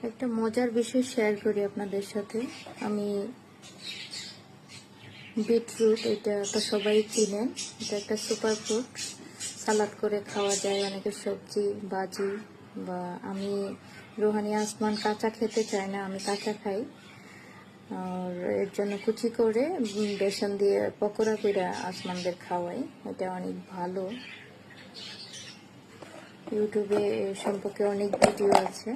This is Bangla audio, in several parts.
একটা মজার বিষয় শেয়ার করি আপনাদের সাথে। আমি বিটরুট, এটা তো সবাই চিনেন, এটা একটা সুপার ফুড। সালাদ করে খাওয়া যায়, অনেকে সবজি ভাজি, বা আমি রুহানি আসমান কাঁচা খেতে চাই না, আমি কাঁচা খাই। আর এর জন্য কুচি করে বেসন দিয়ে পকোড়া করে আসমানদের খাওয়াই। এটা অনেক ভালো। ইউটিউবে এ সম্পর্কে অনেক ভিডিও আছে।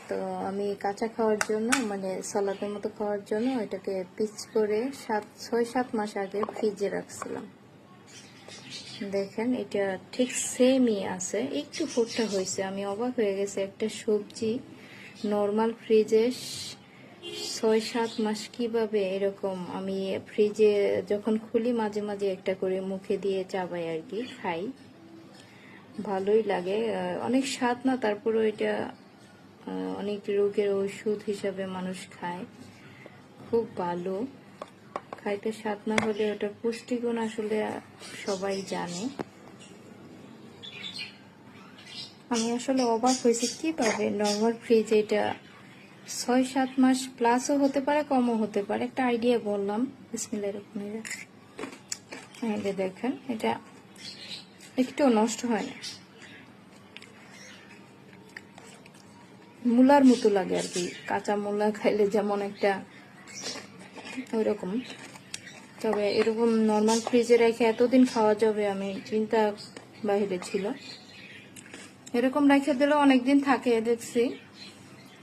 তো আমি কাঁচা খাওয়ার জন্য, মানে সালাদের মতো খাওয়ার জন্য এটাকে পিচ করে 6-7 মাস আগে ফ্রিজে রাখছিলাম। দেখেন এটা ঠিক সেমই আছে, একটু ফোটটা হয়েছে। আমি অবাক হয়ে গেছি, একটা সবজি নর্মাল ফ্রিজে 6-7 মাস কিভাবে এরকম। আমি ফ্রিজে যখন খুলি মাঝে মাঝে একটা করে মুখে দিয়ে চাবাই আর কি, খাই, ভালোই লাগে। অনেক স্বাদ না, তারপরও এটা অনেক রোগের ওষুধ হিসাবে মানুষ খায়, খুব ভালো। খাইতে স্বাদ না হলে ওটার পুষ্টিগুণ আসলে সবাই জানে। আমি আসলে অবাক হয়েছি কিভাবে নর্মাল ফ্রিজে এটা 6-7 মাস প্লাসও হতে পারে, কমও হতে পারে, একটা আইডিয়া বললাম। বিসমিল্লাহির রহমানির রহিম। দেখেন এটা একটু নষ্ট হয় না, মূলার মতো লাগে আর কি। কাঁচা মূলা খাইলে যেমন একটা ওই রকম। তবে এরকম নর্মাল ফ্রিজে রেখে এতদিন খাওয়া যাবে আমি চিন্তা বাহিরে ছিল। এরকম রেখে দিলেও অনেকদিন থাকে দেখছি।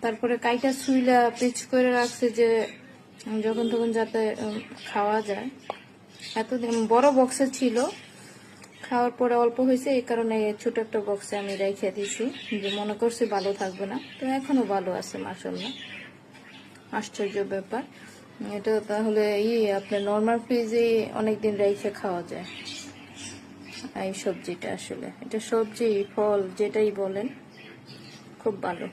তারপরে কাইটা সুইলা পিচ করে রাখছে যে যখন তখন যাতে খাওয়া যায়। এতদিন বড় বক্সে ছিল, খাওয়ার পরে অল্প হয়েছে, এই কারণে ছোট একটা বক্সে আমি রেখে দিছি, যে মনে করছি ভালো থাকবে না। তো এখনো ভালো আছে মাশাআল্লাহ, আশ্চর্য ব্যাপার। এটা তাহলে আপনার নর্মাল ফ্রিজে অনেকদিন রেখে খাওয়া যায়। এই সবজিটা আসলে, এটা সবজি ফল যেটাই বলেন, খুব ভালো।